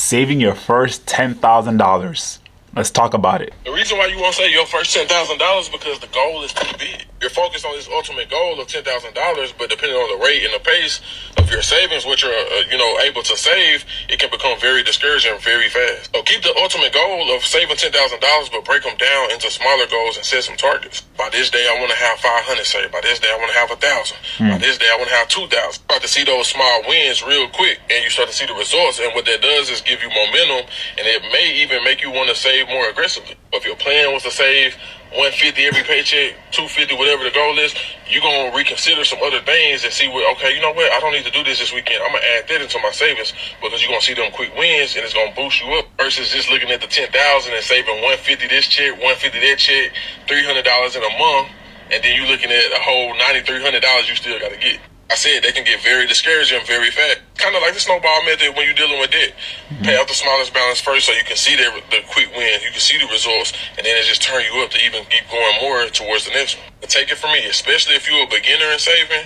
saving your first $10,000. Let's talk about it. The reason why you won't save your first $10,000 is because the goal is too big. You're focused on this ultimate goal of $10,000, but depending on the rate and the pace of your savings, what you're able to save, it can become very discouraging very fast. So keep the ultimate goal of saving $10,000, but break them down into smaller goals and set some targets. By this day, I want to have 500 saved. By this day, I want to have 1,000. By this day, I want to have 2,000. Start to see those small wins real quick, and you start to see the results. And what that does is give you momentum, and it may even make you want to save more aggressively. If your plan was to save $150 every paycheck, $250, whatever the goal is, you're going to reconsider some other things and see okay, you know what, I don't need to do this weekend. I'm going to add that into my savings because you're going to see them quick wins and it's going to boost you up versus just looking at the $10,000 and saving $150 this check, $150 that check, $300 in a month, and then you're looking at a whole $9,300 you still got to get. I said they can get very discouraging very fast. Kind of like the snowball method when you're dealing with debt. Pay out the smallest balance first so you can see the quick win. You can see the results, and then it just turn you up to even keep going more towards the next one. But take it from me, especially if you're a beginner in saving,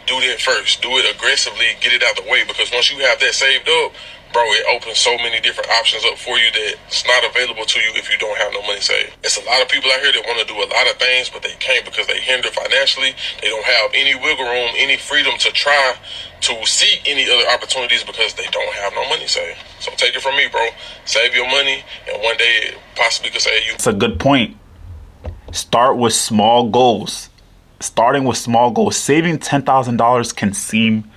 do that first. Do it aggressively. Get it out the way because once you have that saved up, bro, it opens so many different options up for you that's not available to you if you don't have no money saved. It's a lot of people out here that want to do a lot of things, but they can't because they hinder financially. They don't have any wiggle room, any freedom to try to seek any other opportunities because they don't have no money saved. So take it from me, bro. Save your money, and one day it possibly could save you. It's a good point. Start with small goals. Starting with small goals. Saving $10,000 can seem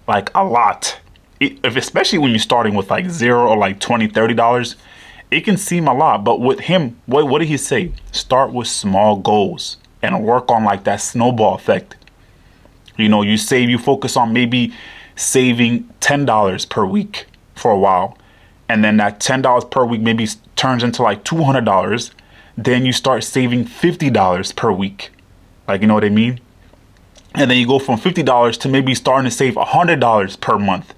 like a lot. Especially when you're starting with like $0 or like $20, $30, it can seem a lot. But with him, what did he say? Start with small goals and work on like that snowball effect. You focus on maybe saving $10 per week for a while. And then that $10 per week maybe turns into like $200. Then you start saving $50 per week. Like, you know what I mean? And then you go from $50 to maybe starting to save $100 per month.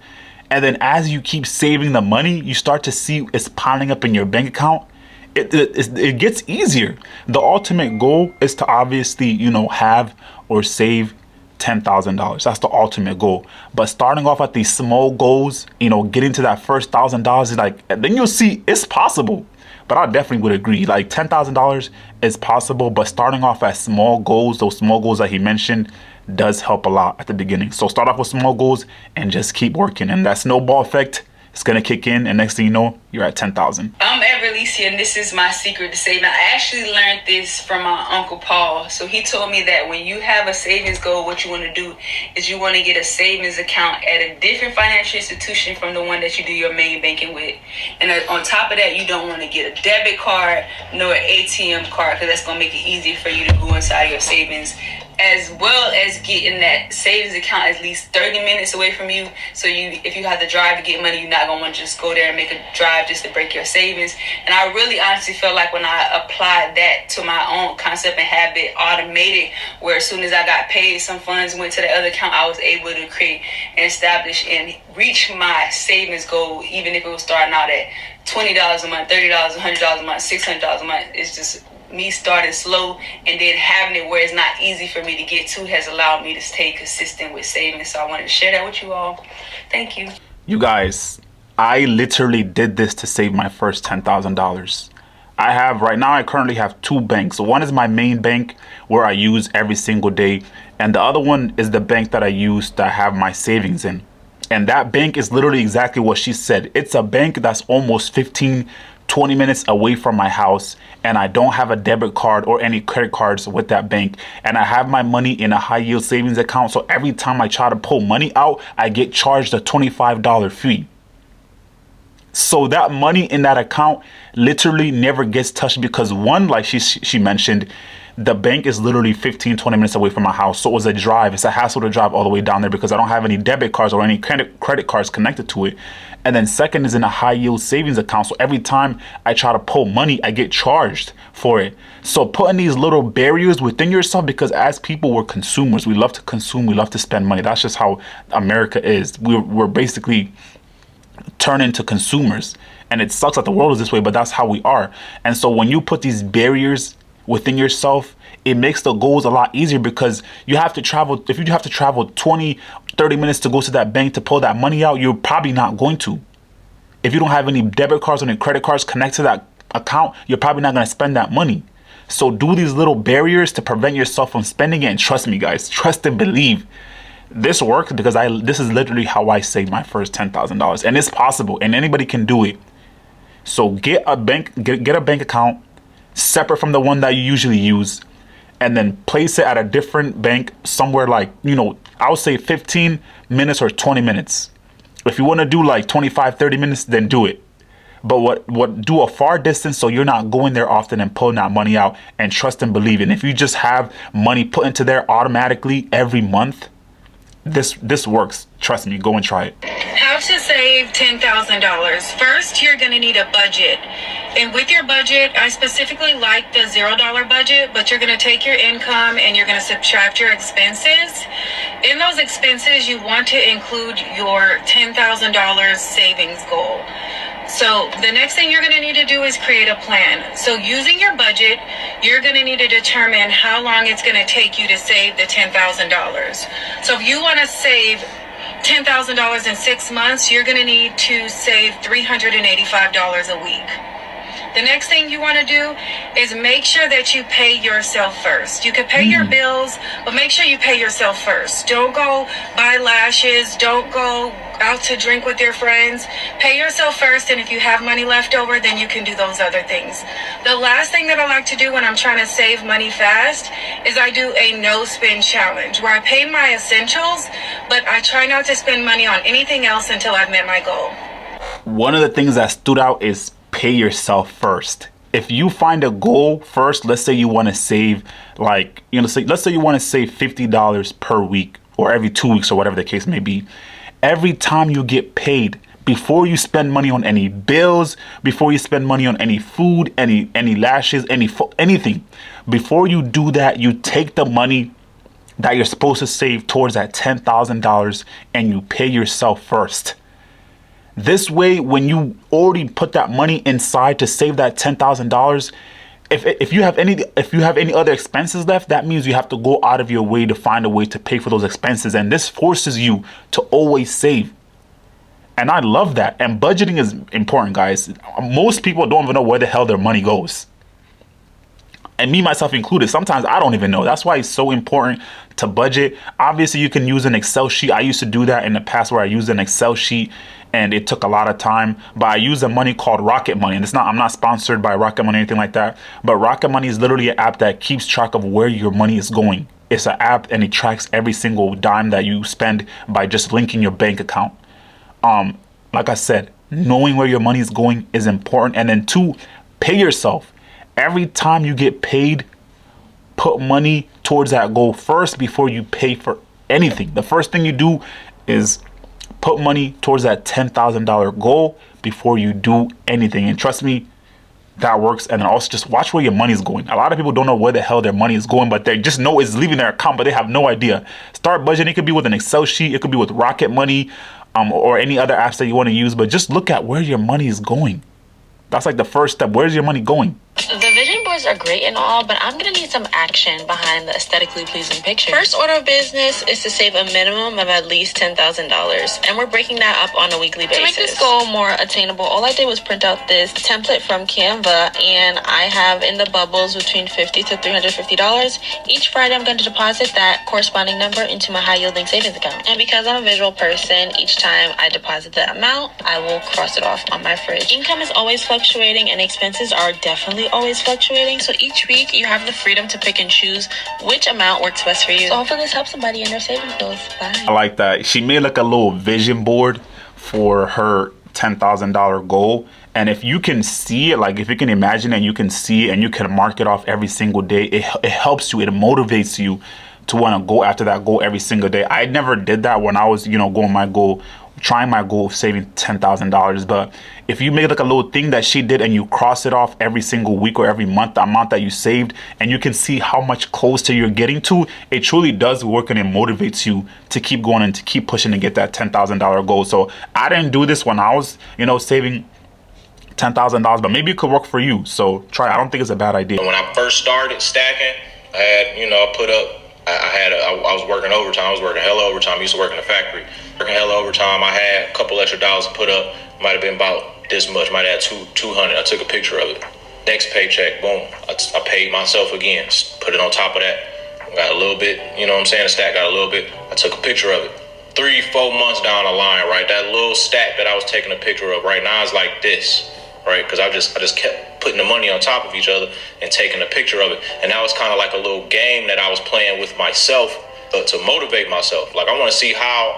And then as you keep saving the money, you start to see it's piling up in your bank account. It gets easier. The ultimate goal is to obviously, have or save $10,000. That's the ultimate goal. But starting off at these small goals, getting to that first $1,000 is like, then you'll see it's possible. But I definitely would agree, like $10,000 is possible, but starting off at small goals, those small goals that he mentioned, does help a lot at the beginning. So start off with small goals and just keep working. And that snowball effect is going to kick in. And next thing you know, you're at 10,000. I'm Everlecia, and this is my secret to saving. I actually learned this from my Uncle Paul. So he told me that when you have a savings goal, what you want to do is you want to get a savings account at a different financial institution from the one that you do your main banking with. And on top of that, you don't want to get a debit card nor an ATM card because that's going to make it easier for you to go inside your savings, as well as getting that savings account at least 30 minutes away from you. So if you have to drive to get money, you're not going to want to just go there and make a drive just to break your savings. And I really honestly felt like when I applied that to my own concept and have it automated, where as soon as I got paid, some funds went to the other account, I was able to create and establish and reach my savings goal, even if it was starting out at $20 a month, $30, $100 a month, $600 a month. It's just me starting slow and then having it where it's not easy for me to get to has allowed me to stay consistent with saving. So I wanted to share that with you all. Thank you. You guys, I literally did this to save my first $10,000. I currently have two banks. One is my main bank where I use every single day. And the other one is the bank that I use to have my savings in. And that bank is literally exactly what she said. It's a bank that's almost 20 minutes away from my house, and I don't have a debit card or any credit cards with that bank, and I have my money in a high yield savings account. So every time I try to pull money out, I get charged a $25 fee. So that money in that account literally never gets touched because one, like she mentioned, the bank is literally 20 minutes away from my house. So it was a drive. It's a hassle to drive all the way down there because I don't have any debit cards or any credit cards connected to it. And then second is in a high yield savings account. So every time I try to pull money, I get charged for it. So putting these little barriers within yourself, because as people, we're consumers. We love to consume. We love to spend money. That's just how America is. We're basically turned into consumers. And it sucks that the world is this way, but that's how we are. And so when you put these barriers within yourself, it makes the goals a lot easier because you have to travel. If you have to travel 20, 30 minutes to go to that bank to pull that money out, you're probably not going to. if you don't have any debit cards or any credit cards connected to that account, you're probably not going to spend that money. So do these little barriers to prevent yourself from spending it. And trust me, guys, trust and believe. This works because this is literally how I saved my first $10,000, and it's possible, and anybody can do it. So get a bank account separate from the one that you usually use, and then place it at a different bank somewhere like, I would say 15 minutes or 20 minutes. If you want to do like 25, 30 minutes, then do it. But what do a far distance so you're not going there often and pulling that money out, and trust and believe. And if you just have money put into there automatically every month, this works. Trust me, go and try it. How to save $10,000. First, you're going to need a budget. And with your budget, I specifically like the $0 budget, but you're going to take your income and you're going to subtract your expenses. In those expenses, you want to include your $10,000 savings goal. So the next thing you're going to need to do is create a plan. So using your budget, you're going to need to determine how long it's going to take you to save the $10,000. So if you want to save $10,000 in 6 months, you're going to need to save $385 a week. The next thing you want to do is make sure that you pay yourself first. You can pay your bills, but make sure you pay yourself first. Don't go buy lashes. Don't go out to drink with your friends. Pay yourself first, and if you have money left over, then you can do those other things. The last thing that I like to do when I'm trying to save money fast is I do a no-spend challenge where I pay my essentials, but I try not to spend money on anything else until I've met my goal. One of the things that stood out is pay yourself first. If you find a goal first, let's say you want to save let's say you want to save $50 per week or every 2 weeks or whatever the case may be. Every time you get paid, before you spend money on any bills, before you spend money on any food, any lashes, anything, before you do that, you take the money that you're supposed to save towards that $10,000 and you pay yourself first. This way, when you already put that money inside to save that $10,000, if you have any other expenses left, that means you have to go out of your way to find a way to pay for those expenses. And this forces you to always save. And I love that. And budgeting is important, guys. Most people don't even know where the hell their money goes. And me, myself included, sometimes I don't even know. That's why it's so important to budget. Obviously, you can use an Excel sheet. I used to do that in the past where I used an Excel sheet and it took a lot of time. But I use a money called Rocket Money. And I'm not sponsored by Rocket Money or anything like that. But Rocket Money is literally an app that keeps track of where your money is going. It's an app and it tracks every single dime that you spend by just linking your bank account. Like I said, knowing where your money is going is important. And then 2, pay yourself. Every time you get paid, put money towards that goal first before you pay for anything. The first thing you do is put money towards that $10,000 goal before you do anything. And trust me, that works. And then also just watch where your money is going. A lot of people don't know where the hell their money is going, but they just know it's leaving their account, but they have no idea. Start budgeting. It could be with an Excel sheet. It could be with Rocket Money, or any other apps that you want to use. But just look at where your money is going. That's like the first step. Where's your money going? The vision boards are great and all, but I'm going to need some action behind the aesthetically pleasing picture. First order of business is to save a minimum of at least $10,000, and we're breaking that up on a weekly basis. To make this goal more attainable, all I did was print out this template from Canva, and I have in the bubbles between $50 to $350. Each Friday, I'm going to deposit that corresponding number into my high-yielding savings account. And because I'm a visual person, each time I deposit the amount, I will cross it off on my fridge. Income is always fluctuating, and expenses are definitely always fluctuating, so each week you have the freedom to pick and choose which amount works best for you. So hopefully this helps somebody in their savings goals. Bye. I like that. She made like a little vision board for her $10,000 goal. And if you can see it, like if you can imagine it and you can see it and you can mark it off every single day, it helps you, it motivates you to want to go after that goal every single day. I never did that when I was, trying my goal of saving $10,000. But if you make like a little thing that she did and you cross it off every single week or every month, the amount that you saved, and you can see how much closer you're getting to, it truly does work and it motivates you to keep going and to keep pushing to get that $10,000 goal. So I didn't do this when I was, saving $10,000, but maybe it could work for you. So try. I don't think it's a bad idea. When I first started stacking, I had, I put up I was working overtime. I was working hella overtime. I used to work in the factory. Working hella overtime. I had a couple extra dollars to put up. Might have been about this much. Might have had 200. I took a picture of it. Next paycheck, boom. I paid myself again. Put it on top of that. Got a little bit, you know what I'm saying? The stack got a little bit. I took a picture of it. 3-4 months down the line, right? That little stack that I was taking a picture of right now is like this, right? Because I just kept putting the money on top of each other and taking a picture of it. And that was kind of like a little game that I was playing with myself to motivate myself. Like I want to see how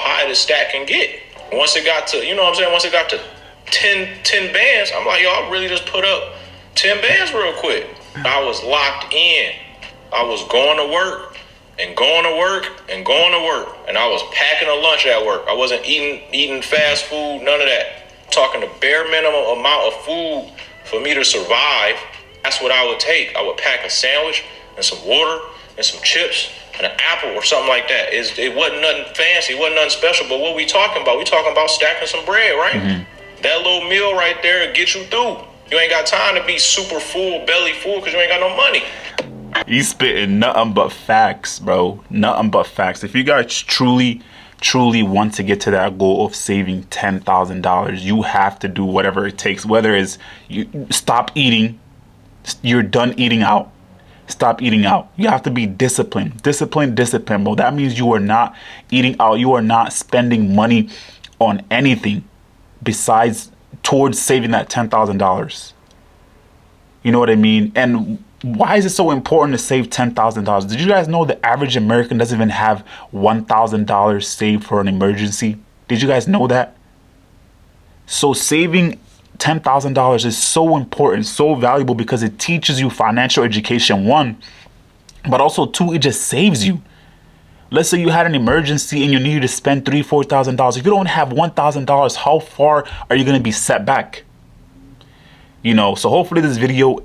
high this stack can get. Once it got to, you know what I'm saying? Once it got to 10 bands, I'm like, yo, I really just put up 10 bands real quick. I was locked in. I was going to work and going to work and going to work. And I was packing a lunch at work. I wasn't eating fast food, none of that. Talking the bare minimum amount of food for me to survive. That's what I would take. I would pack a sandwich and some water and some chips and an apple or something like that. It wasn't nothing fancy. It wasn't nothing special. But what we talking about? We talking about stacking some bread, right? Mm-hmm. That little meal right there will get you through. You ain't got time to be super full, belly full, because you ain't got no money. He's spitting nothing but facts, bro. Nothing but facts. If you guys truly want to get to that goal of saving $10,000, you have to do whatever it takes. Whether it's you stop eating, you're done eating out. Stop eating out. You have to be disciplined. Discipline, bro. That means you are not eating out. You are not spending money on anything besides towards saving that $10,000. You know what I mean? And why is it so important to save $10,000? Did you guys know the average American doesn't even have $1,000 saved for an emergency? Did you guys know that? So saving $10,000 is so important, so valuable, because it teaches you financial education, one, but also two, it just saves you. Let's say you had an emergency and you needed to spend $3,000, $4,000. If you don't have $1,000, how far are you going to be set back? You know, so hopefully this video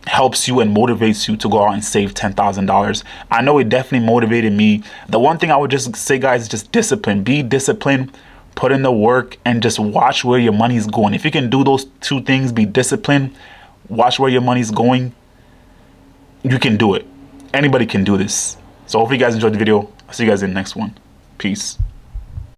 helps you and motivates you to go out and save $10,000. I know it definitely motivated me. The one thing I would just say, guys, is just discipline. Be disciplined, put in the work, and just watch where your money is going. If you can do those two things, be disciplined, watch where your money is going, you can do it. Anybody can do this. So hopefully you guys enjoyed the video. I'll see you guys in the next one. Peace.